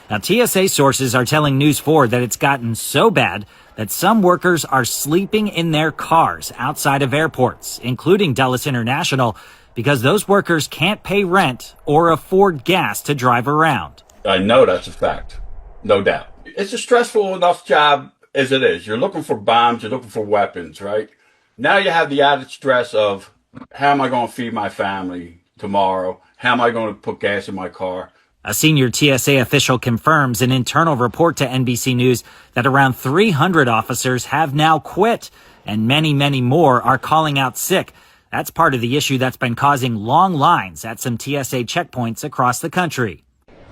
Now, TSA sources are telling News 4 that it's gotten so bad that some workers are sleeping in their cars outside of airports, including Dulles International, because those workers can't pay rent or afford gas to drive around. I know that's a fact, no doubt. It's a stressful enough job as it is. You're looking for bombs, you're looking for weapons, right? Now you have the added stress of, how am I going to feed my family tomorrow? How am I going to put gas in my car? A senior TSA official confirms an internal report to NBC News that around 300 officers have now quit, and many, many more are calling out sick. That's part of the issue that's been causing long lines at some TSA checkpoints across the country.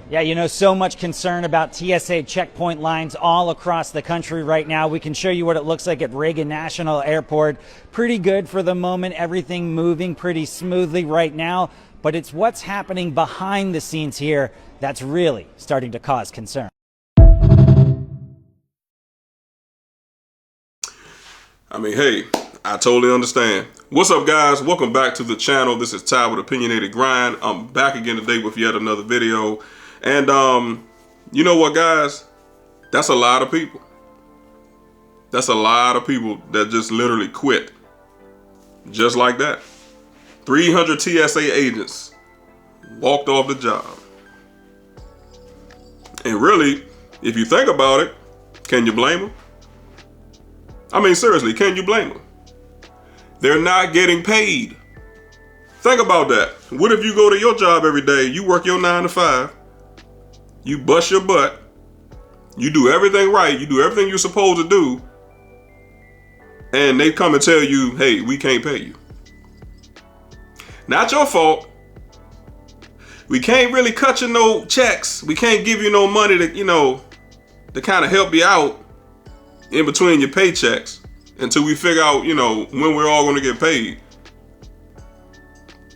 Yeah, so much concern about TSA checkpoint lines all across the country right now. We can show you what it looks like at Reagan National Airport. Pretty good for the moment, everything moving pretty smoothly right now, but it's what's happening behind the scenes here that's really starting to cause concern. I mean, hey, I totally understand. What's up, guys? Welcome back to the channel. This is Ty with Opinionated Grind. I'm back again today with yet another video. And you know what, guys? That's a lot of people. That's a lot of people that just literally quit. Just like that. 300 TSA agents walked off the job. And really, if you think about it, can you blame them? I mean, seriously, can you blame them? They're not getting paid. Think about that. What if you go to your job every day, you work your 9 to 5, you bust your butt, you do everything right, you do everything you're supposed to do, and they come and tell you, hey, we can't pay you. Not your fault. We can't really cut you no checks. We can't give you no money to, to kind of help you out in between your paychecks until we figure out, when we're all going to get paid.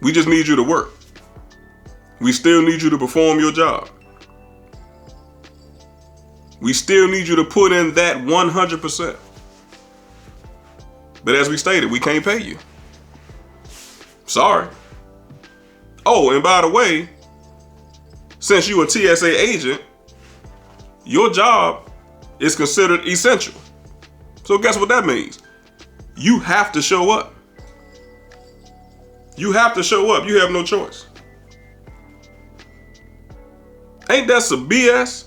We just need you to work. We still need you to perform your job. We still need you to put in that 100%. But as we stated, we can't pay you. Sorry. Oh, and by the way, since you're a TSA agent, your job is considered essential. So guess what that means? You have to show up. You have to show up. You have no choice. Ain't that some BS?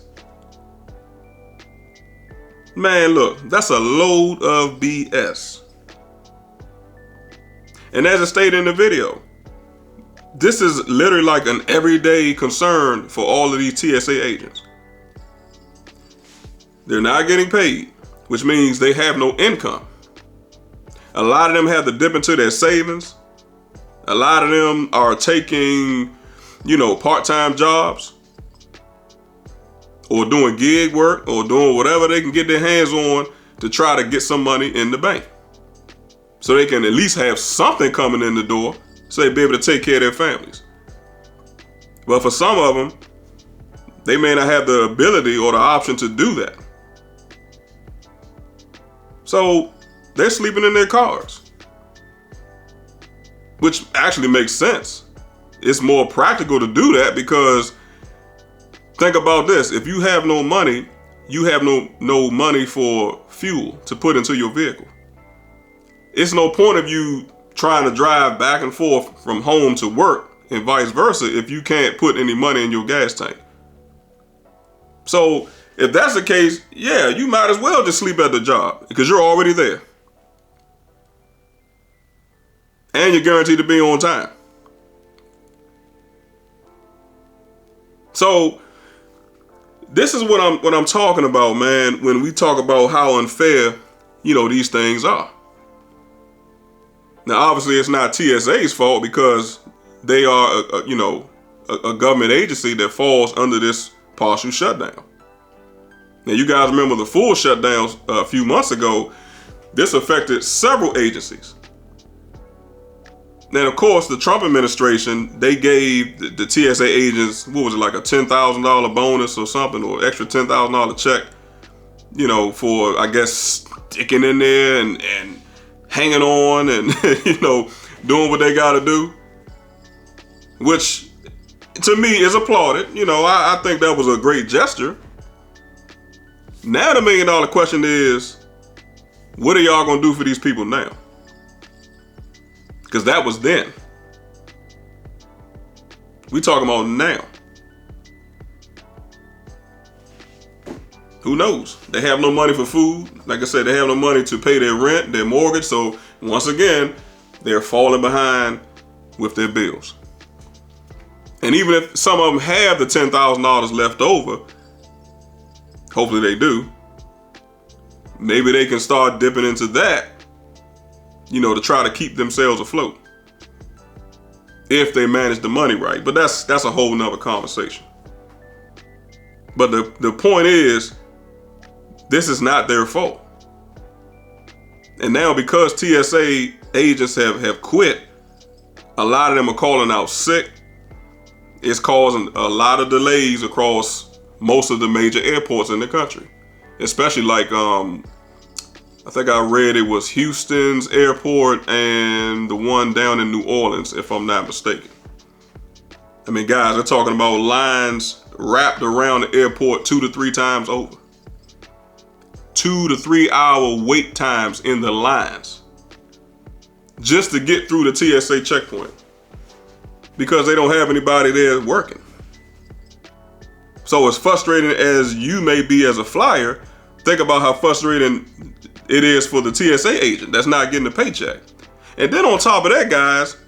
Man, look, that's a load of BS. And as I stated in the video, this is literally like an everyday concern for all of these TSA agents. They're not getting paid, which means they have no income. A lot of them have to dip into their savings. A lot of them are taking, part-time jobs or doing gig work or doing whatever they can get their hands on to try to get some money in the bank, so they can at least have something coming in the door so they be able to take care of their families. But for some of them, they may not have the ability or the option to do that. So they're sleeping in their cars, which actually makes sense. It's more practical to do that because think about this. If you have no money, you have no money for fuel to put into your vehicle. It's no point of you trying to drive back and forth from home to work and vice versa if you can't put any money in your gas tank. So if that's the case, yeah, you might as well just sleep at the job because you're already there. And you're guaranteed to be on time. So this is what I'm talking about, man, when we talk about how unfair, these things are. Now, obviously, it's not TSA's fault because they are, a government agency that falls under this partial shutdown. Now, you guys remember the full shutdowns a few months ago. This affected several agencies. Then, of course, the Trump administration, they gave the TSA agents, what was it, like a $10,000 bonus or something, or extra $10,000 check, for, I guess, sticking in there and hanging on and, doing what they got to do. Which, to me, is applauded. You know, I think that was a great gesture. Now the $1 million question is, what are y'all gonna do for these people now? Because that was then. We talking about now. Who knows? They have no money for food. Like I said, they have no money to pay their rent, their mortgage. So once again, they're falling behind with their bills. And even if some of them have the $10,000 left over, hopefully they do, maybe they can start dipping into that, you know, to try to keep themselves afloat. If they manage the money right. But that's a whole nother conversation. But the point is, this is not their fault. And now because TSA agents have quit, a lot of them are calling out sick. It's causing a lot of delays across most of the major airports in the country. Especially like, I think I read it was Houston's airport and the one down in New Orleans, if I'm not mistaken. I mean, guys, they're talking about lines wrapped around the airport 2 to 3 times over. 2 to 3 hour wait times in the lines just to get through the TSA checkpoint because they don't have anybody there working. So as frustrating as you may be as a flyer, think about how frustrating it is for the TSA agent that's not getting a paycheck. And then on top of that, guys,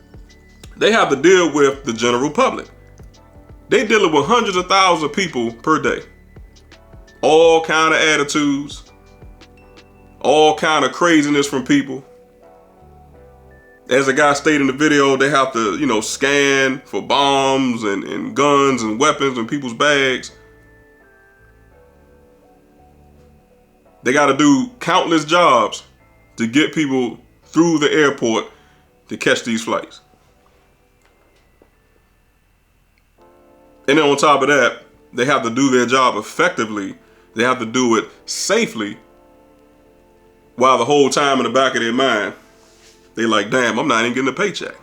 they have to deal with the general public. They dealing with hundreds of thousands of people per day. All kind of attitudes, all kind of craziness from people. As a guy stated in the video, they have to, you know, scan for bombs and guns and weapons in people's bags. They got to do countless jobs to get people through the airport to catch these flights. And then on top of that, they have to do their job effectively. They have to do it safely, while the whole time in the back of their mind, they like, damn, I'm not even getting a paycheck.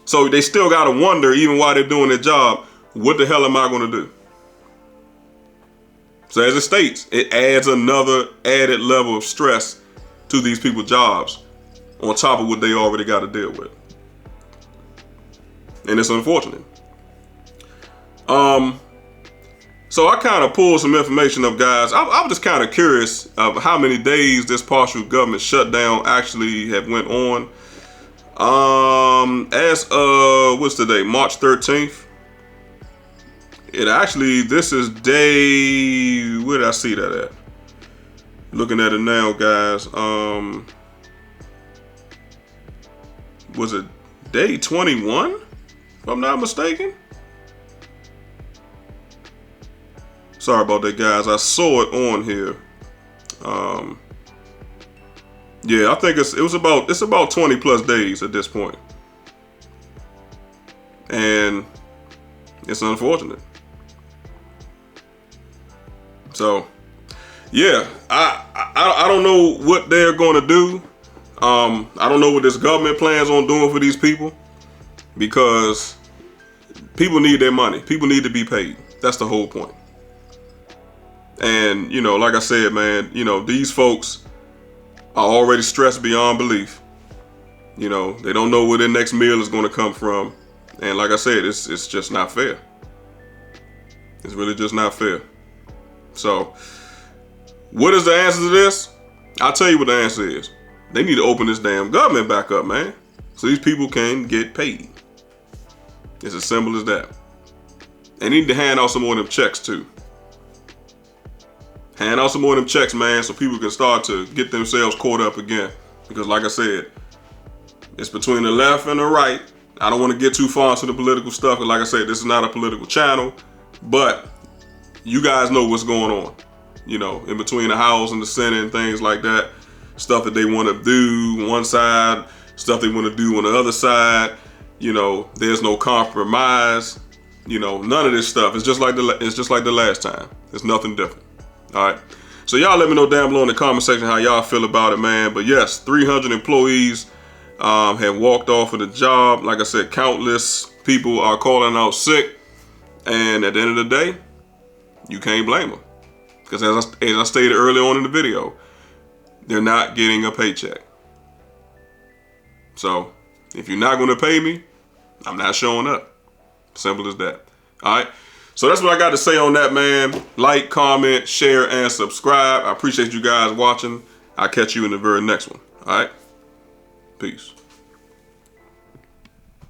So they still got to wonder, even while they're doing their job, what the hell am I going to do? So as it states, it adds another added level of stress to these people's jobs on top of what they already got to deal with. And it's unfortunate. So I kind of pulled some information up, guys. I'm just kind of curious of how many days this partial government shutdown actually have went on. As of, what's today? March 13th. It actually, this is day, where did I see that at? Looking at it now, guys. Was it day 21? If I'm not mistaken. Sorry about that, guys. I saw it on here. Yeah, I think it's about 20 plus days at this point. And it's unfortunate. So, yeah, I don't know what they're going to do. I don't know what this government plans on doing for these people, because people need their money. People need to be paid. That's the whole point. And, you know, like I said, man, you know, these folks are already stressed beyond belief. You know, they don't know where their next meal is going to come from. And like I said, it's just not fair. It's really just not fair. So, what is the answer to this? I'll tell you what the answer is. They need to open this damn government back up, man, so these people can get paid. It's as simple as that. They need to hand out some more of them checks too. Hand out some more of them checks, man, so people can start to get themselves caught up again. Because like I said, it's between the left and the right. I don't want to get too far into the political stuff. And like I said, this is not a political channel. But you guys know what's going on. You know, in between the House and the Senate and things like that. Stuff that they want to do on one side. Stuff they want to do on the other side. You know, there's no compromise. You know, none of this stuff. It's just like the last time. It's nothing different. All right, so y'all let me know down below in the comment section how y'all feel about it, man. But yes, 300 employees have walked off of the job. Like I said, countless people are calling out sick, and at the end of the day, you can't blame them. Because as I stated earlier on in the video, they're not getting a paycheck. So if you're not going to pay me, I'm not showing up. Simple as that. All right. So that's what I got to say on that, man. Like, comment, share, and subscribe. I appreciate you guys watching. I'll catch you in the very next one. All right. Peace.